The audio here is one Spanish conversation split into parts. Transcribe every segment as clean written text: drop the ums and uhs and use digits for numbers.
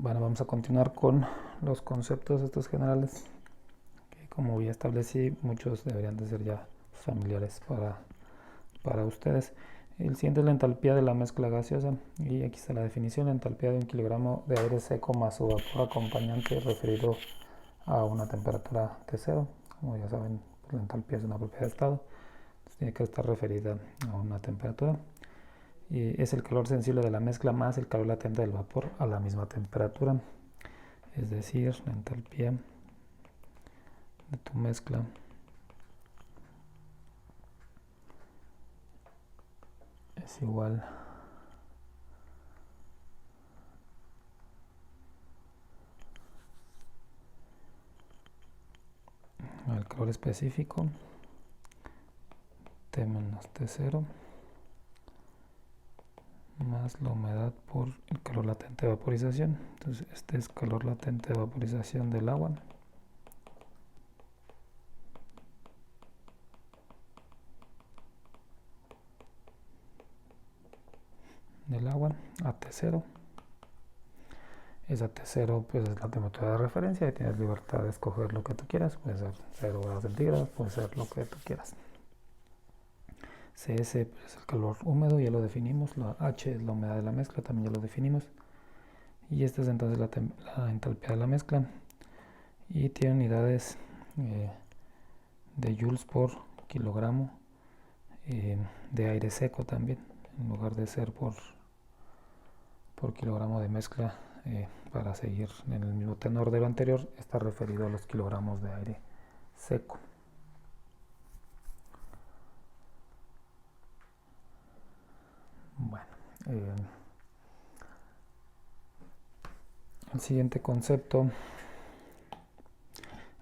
Bueno, vamos a continuar con los conceptos estos generales que, como ya establecí, muchos deberían de ser ya familiares para ustedes. El siguiente es la entalpía de la mezcla gaseosa y aquí está la definición: la entalpía de un kilogramo de aire seco más su vapor acompañante referido a una temperatura T0. Como ya saben, pues la entalpía es una propiedad de estado, entonces tiene que estar referida a una temperatura. Y es el calor sensible de la mezcla más el calor latente del vapor a la misma temperatura. Es decir, la entalpía de tu mezcla es igual al calor específico T menos T0 más la humedad por el calor latente de vaporización. Entonces este es calor latente de vaporización del agua a T0. Esa T0 pues es la temperatura de referencia y tienes libertad de escoger lo que tú quieras. Puede ser 0 grados centígrados, puede ser lo que tú quieras. CS pues, es el calor húmedo, ya lo definimos. La H es la humedad de la mezcla, también ya lo definimos. Y esta es entonces la entalpía de la mezcla. Y tiene unidades de joules por kilogramo de aire seco también, en lugar de ser por kilogramo de mezcla. Para seguir en el mismo tenor de lo anterior, está referido a los kilogramos de aire seco. Bueno, el siguiente concepto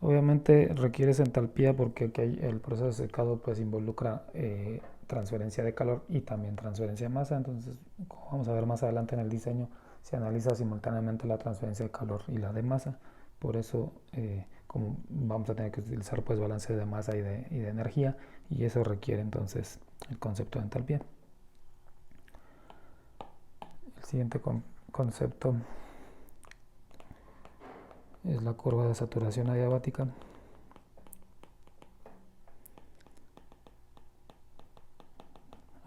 obviamente requiere entalpía porque aquí el proceso de secado pues involucra transferencia de calor y también transferencia de masa. Entonces, como vamos a ver más adelante en el diseño, se analiza simultáneamente la transferencia de calor y la de masa. Por eso como vamos a tener que utilizar pues balance de masa y de energía, y eso requiere entonces el concepto de entalpía. El siguiente concepto es la curva de saturación adiabática.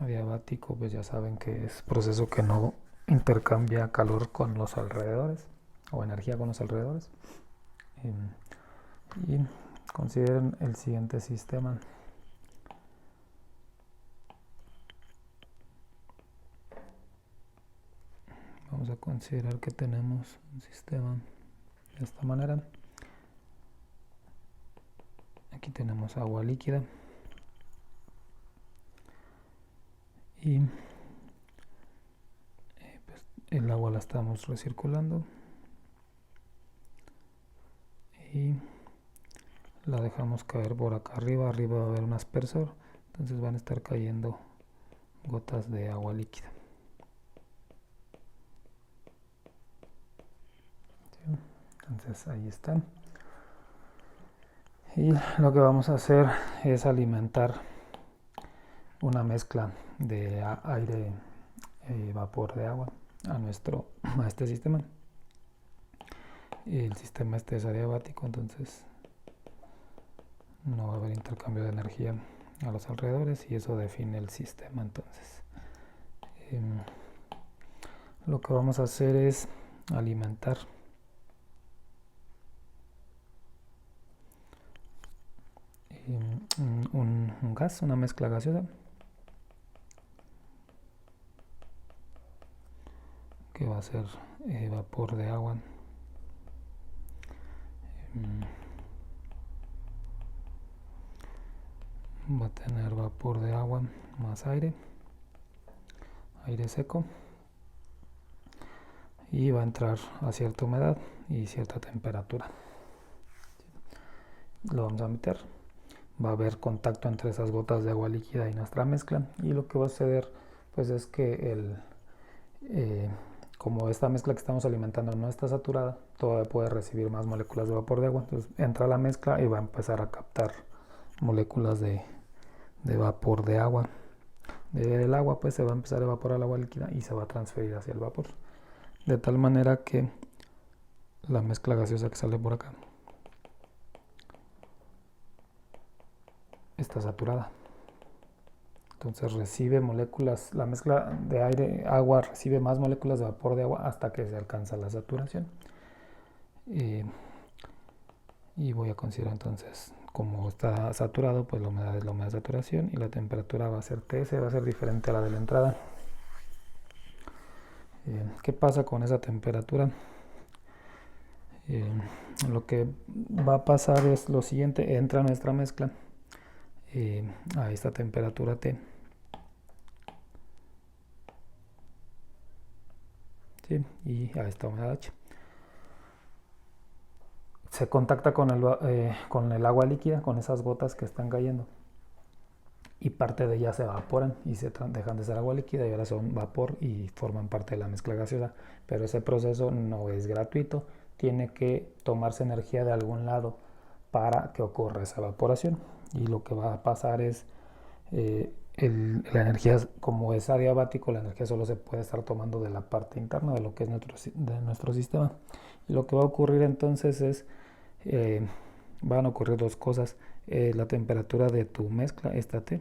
Adiabático pues ya saben que es proceso que no intercambia calor con los alrededores o energía con los alrededores. Y consideren el siguiente sistema. Vamos a considerar que tenemos un sistema de esta manera. Aquí tenemos agua líquida y pues el agua la estamos recirculando y la dejamos caer por acá arriba. Arriba va a haber un aspersor, entonces van a estar cayendo gotas de agua líquida. Entonces ahí están. Y lo que vamos a hacer es alimentar una mezcla de aire y vapor de agua a este sistema. Y el sistema este es adiabático, entonces no va a haber intercambio de energía a los alrededores y eso define el sistema. Entonces lo que vamos a hacer es alimentar un gas, una mezcla gaseosa que va a ser vapor de agua va a tener vapor de agua más aire seco, y va a entrar a cierta humedad y cierta temperatura. Lo vamos a meter, va a haber contacto entre esas gotas de agua líquida y nuestra mezcla, y lo que va a suceder pues es que como esta mezcla que estamos alimentando no está saturada, todavía puede recibir más moléculas de vapor de agua. Entonces entra a la mezcla y va a empezar a captar moléculas de vapor de agua. Del agua pues se va a empezar a evaporar el agua líquida y se va a transferir hacia el vapor, de tal manera que la mezcla gaseosa que sale por acá está saturada. Entonces recibe moléculas, la mezcla de aire-agua recibe más moléculas de vapor de agua hasta que se alcanza la saturación. Y voy a considerar entonces, como está saturado, pues la humedad es la humedad de saturación y la temperatura va a ser TS, va a ser diferente a la de la entrada. ¿Qué pasa con esa temperatura? Lo que va a pasar es lo siguiente: entra nuestra mezcla a esta temperatura T, ¿sí? Y a esta humedad H. Se contacta con el agua líquida, con esas gotas que están cayendo, y parte de ellas se evaporan y se dejan de ser agua líquida y ahora son vapor y forman parte de la mezcla gaseosa. Pero ese proceso no es gratuito, tiene que tomarse energía de algún lado para que ocurra esa evaporación. Y lo que va a pasar es la energía, como es adiabático, la energía solo se puede estar tomando de la parte interna de lo que es nuestro sistema. Y lo que va a ocurrir entonces es, van a ocurrir dos cosas. La temperatura de tu mezcla, esta T,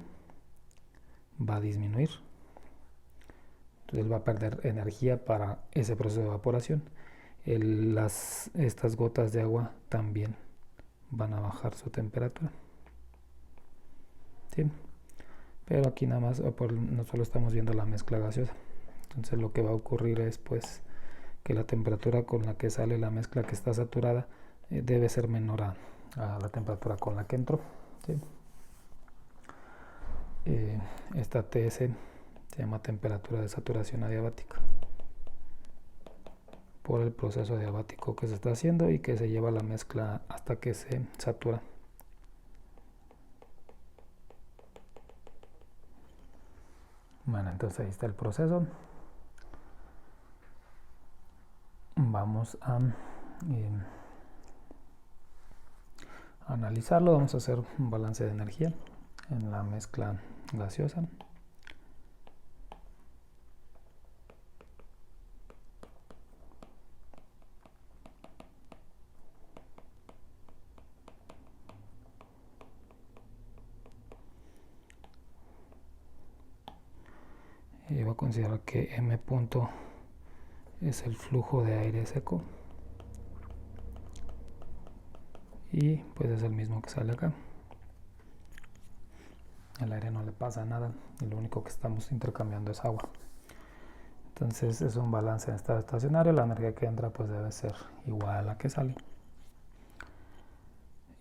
va a disminuir. Entonces va a perder energía para ese proceso de evaporación. Estas gotas de agua también van a bajar su temperatura. ¿Sí? Pero aquí nada más, no solo estamos viendo la mezcla gaseosa. Entonces lo que va a ocurrir es pues que la temperatura con la que sale la mezcla que está saturada debe ser menor a la temperatura con la que entró. ¿Sí? Esta TS se llama temperatura de saturación adiabática por el proceso adiabático que se está haciendo y que se lleva la mezcla hasta que se satura. Bueno, entonces ahí está el proceso. Vamos a analizarlo. Vamos a hacer un balance de energía en la mezcla gaseosa. Voy a considerar que M punto es el flujo de aire seco y pues es el mismo que sale acá. El aire no le pasa nada y lo único que estamos intercambiando es agua. Entonces es un balance en estado estacionario. La energía que entra pues debe ser igual a la que sale.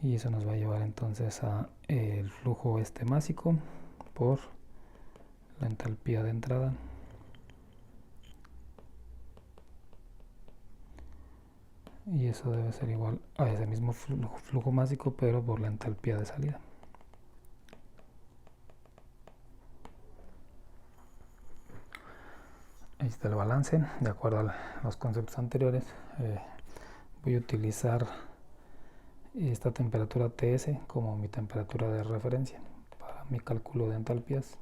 Y eso nos va a llevar entonces a el flujo másico por la entalpía de entrada y eso debe ser igual a ese mismo flujo másico pero por la entalpía de salida. Ahí está el balance. De acuerdo a los conceptos anteriores, voy a utilizar esta temperatura TS como mi temperatura de referencia para mi cálculo de entalpías.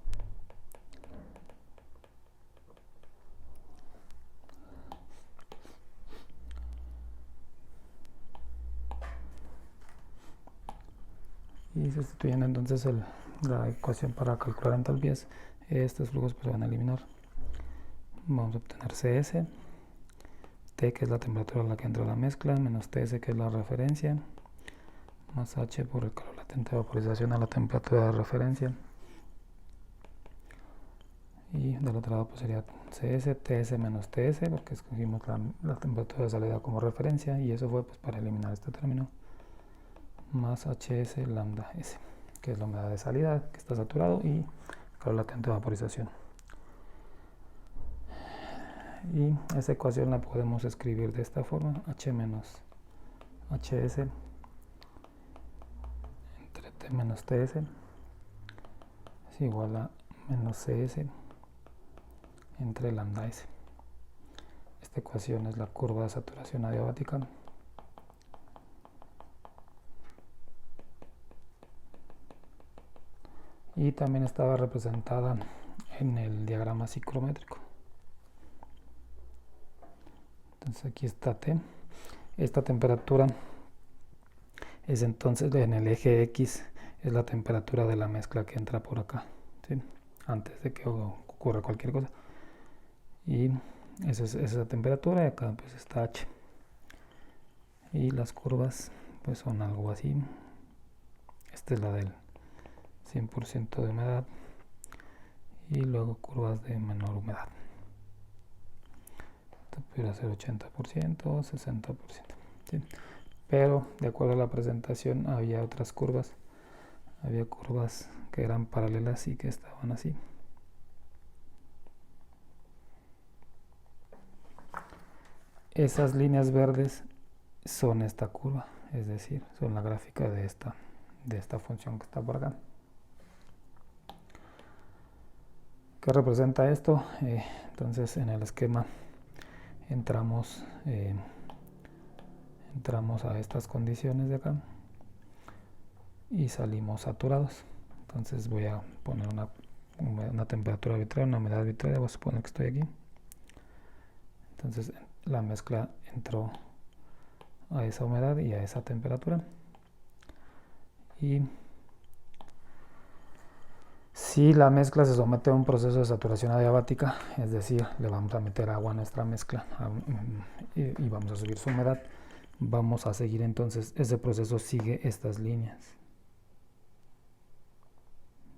Y sustituyendo entonces la ecuación para calcular entalpías, estos flujos pues se van a eliminar. Vamos a obtener CS, T que es la temperatura a la que entra la mezcla, menos TS que es la referencia, más H por el calor latente de vaporización a la temperatura de referencia. Y del otro lado pues sería CS, TS menos TS, porque escogimos la temperatura de salida como referencia y eso fue pues para eliminar este término, más HS lambda S, que es la humedad de salida que está saturado y calor latente de vaporización. Y esa ecuación la podemos escribir de esta forma: H menos HS entre T menos TS es igual a menos CS entre lambda S. Esta ecuación es la curva de saturación adiabática. Y también estaba representada en el diagrama ciclométrico. Entonces aquí está T. Esta temperatura es entonces en el eje X, es la temperatura de la mezcla que entra por acá, ¿sí? Antes de que ocurra cualquier cosa. Y esa es esa temperatura, y acá pues está H. Y las curvas pues son algo así. Esta es la del 100% de humedad, y luego curvas de menor humedad. Esto pudiera ser 80%, 60%, ¿sí? Pero de acuerdo a la presentación había otras curvas. Había curvas que eran paralelas y que estaban así. Esas líneas verdes son esta curva, es decir, son la gráfica de esta función que está por acá. ¿Qué representa esto? Entonces en el esquema entramos a estas condiciones de acá y salimos saturados. Entonces voy a poner una temperatura arbitraria, una humedad arbitraria, voy a suponer que estoy aquí. Entonces la mezcla entró a esa humedad y a esa temperatura, y si la mezcla se somete a un proceso de saturación adiabática, es decir, le vamos a meter agua a nuestra mezcla y vamos a subir su humedad, vamos a seguir entonces, ese proceso sigue estas líneas.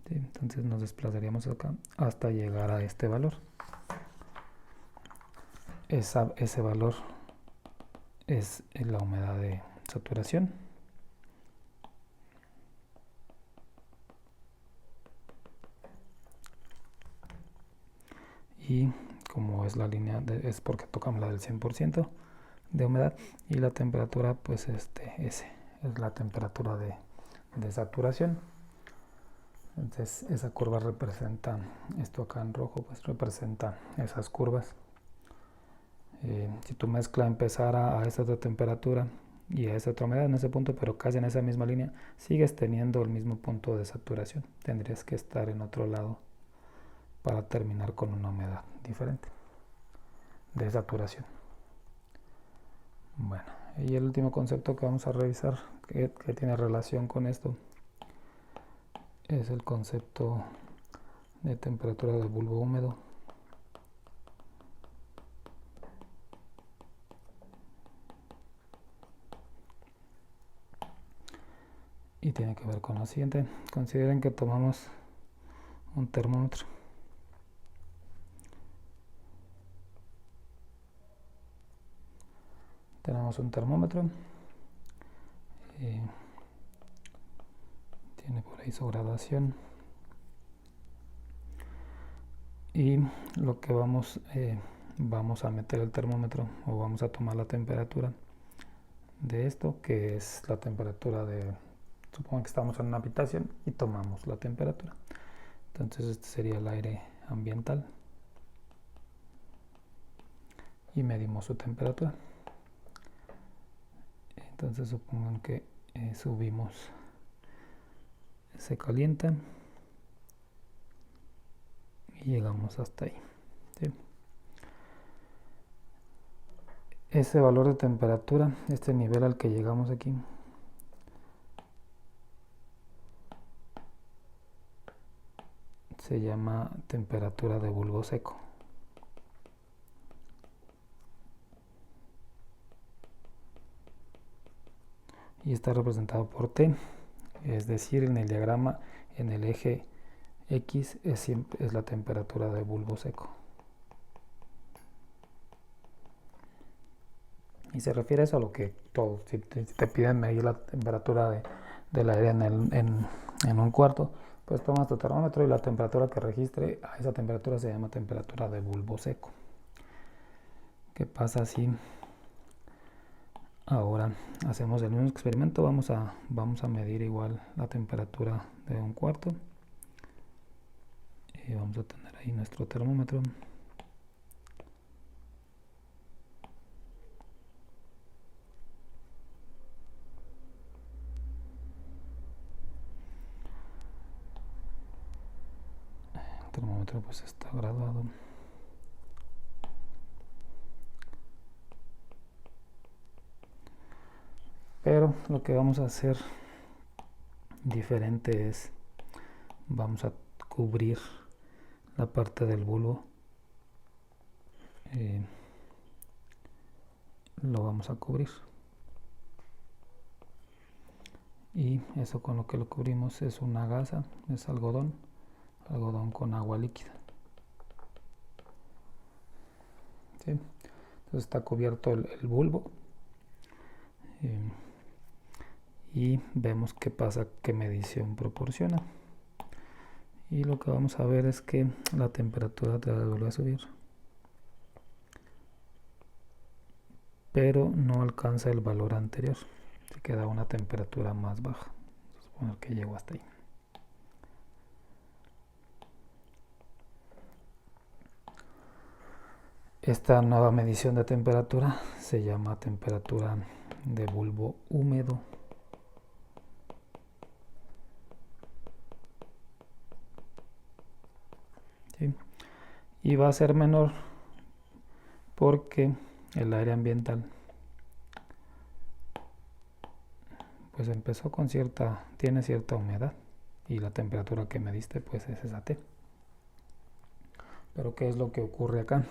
¿Sí? Entonces nos desplazaríamos acá hasta llegar a este valor. Ese valor es la humedad de saturación. Y como es la línea, es porque tocamos la del 100% de humedad, y la temperatura pues S es la temperatura de saturación. Entonces esa curva representa, esto acá en rojo pues representa esas curvas. Si tu mezcla empezara a esa otra temperatura y a esa otra humedad en ese punto, pero casi en esa misma línea, sigues teniendo el mismo punto de saturación. Tendrías que estar en otro lado para terminar con una humedad diferente de saturación. Bueno, y el último concepto que vamos a revisar que tiene relación con esto es el concepto de temperatura del bulbo húmedo. Y tiene que ver con lo siguiente. Consideren que tomamos un termómetro. Tenemos un termómetro. Tiene por ahí su graduación. Y lo que vamos a meter el termómetro, o vamos a tomar la temperatura de esto, que es la temperatura de, supongo que estamos en una habitación y tomamos la temperatura. Entonces este sería el aire ambiental y medimos su temperatura. Entonces supongan que subimos, se calienta y llegamos hasta ahí, ¿sí? Ese valor de temperatura, este nivel al que llegamos aquí, se llama temperatura de bulbo seco. Y está representado por T, es decir, en el diagrama, en el eje X es la temperatura de bulbo seco. Y se refiere a eso a lo que todos, si te piden medir la temperatura del aire en un cuarto, pues tomas tu termómetro y la temperatura que registre, a esa temperatura se llama temperatura de bulbo seco. ¿Qué pasa si ahora hacemos el mismo experimento? Vamos a medir igual la temperatura de un cuarto y vamos a tener ahí nuestro termómetro. El termómetro pues está graduado. Pero lo que vamos a hacer diferente es, vamos a cubrir la parte del bulbo, lo vamos a cubrir, y eso con lo que lo cubrimos es una gasa, es algodón con agua líquida. ¿Sí? Entonces está cubierto el bulbo, y vemos qué pasa, qué medición proporciona. Y lo que vamos a ver es que la temperatura te vuelve a subir, pero no alcanza el valor anterior, se queda una temperatura más baja. Vamos a suponer que llegó hasta ahí. Esta nueva medición de temperatura se llama temperatura de bulbo húmedo. ¿Sí? Y va a ser menor porque el aire ambiental pues empezó con tiene cierta humedad, y la temperatura que mediste pues es esa T. Pero ¿qué es lo que ocurre acá?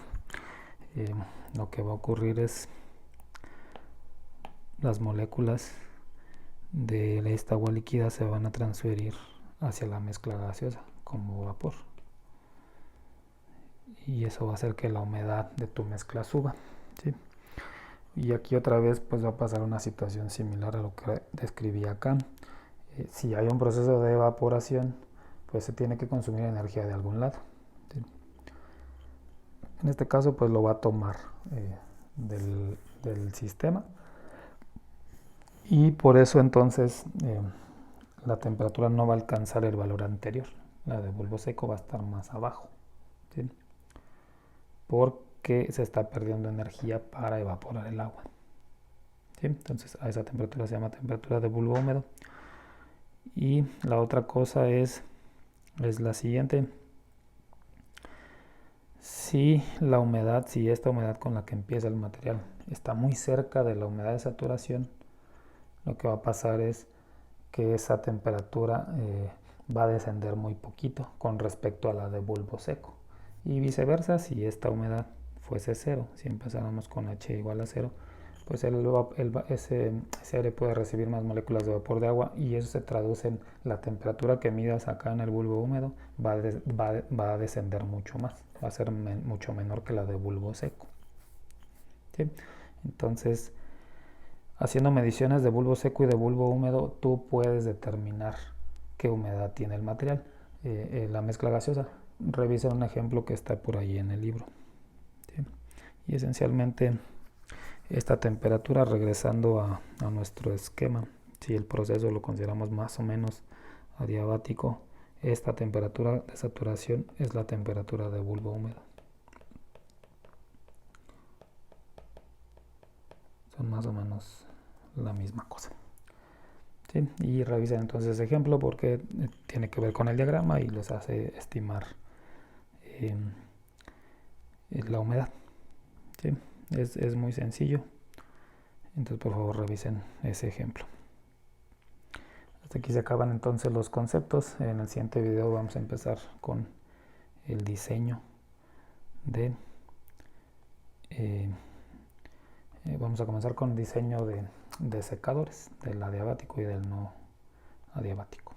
Lo que va a ocurrir es las moléculas de esta agua líquida se van a transferir hacia la mezcla gaseosa como vapor, y eso va a hacer que la humedad de tu mezcla suba. ¿Sí? Y aquí otra vez pues va a pasar una situación similar a lo que describí acá. Si hay un proceso de evaporación, pues se tiene que consumir energía de algún lado. ¿Sí? En este caso pues lo va a tomar del sistema, y por eso entonces la temperatura no va a alcanzar el valor anterior. La de bulbo seco va a estar más abajo. ¿Sí? Porque se está perdiendo energía para evaporar el agua. ¿Sí? Entonces a esa temperatura se llama temperatura de bulbo húmedo. Y la otra cosa es la siguiente. Si esta humedad con la que empieza el material está muy cerca de la humedad de saturación, lo que va a pasar es que esa temperatura va a descender muy poquito con respecto a la de bulbo seco. Y viceversa, si esta humedad fuese cero, si empezáramos con H igual a 0, pues ese aire puede recibir más moléculas de vapor de agua, y eso se traduce en la temperatura que midas acá en el bulbo húmedo va a descender mucho más, va a ser mucho menor que la de bulbo seco. ¿Sí? Entonces, haciendo mediciones de bulbo seco y de bulbo húmedo, tú puedes determinar qué humedad tiene el material, la mezcla gaseosa. Revisa un ejemplo que está por ahí en el libro. ¿Sí? Y esencialmente esta temperatura, regresando a nuestro esquema, si el proceso lo consideramos más o menos adiabático, esta temperatura de saturación es la temperatura de bulbo húmedo. Son más o menos la misma cosa. ¿Sí? Y revisen entonces ese ejemplo porque tiene que ver con el diagrama y les hace estimar la humedad. ¿Sí? Es muy sencillo. Entonces por favor revisen ese ejemplo. Hasta aquí se acaban entonces los conceptos. En el siguiente video vamos a empezar con el diseño de vamos a comenzar con el diseño de secadores, del adiabático y del no adiabático.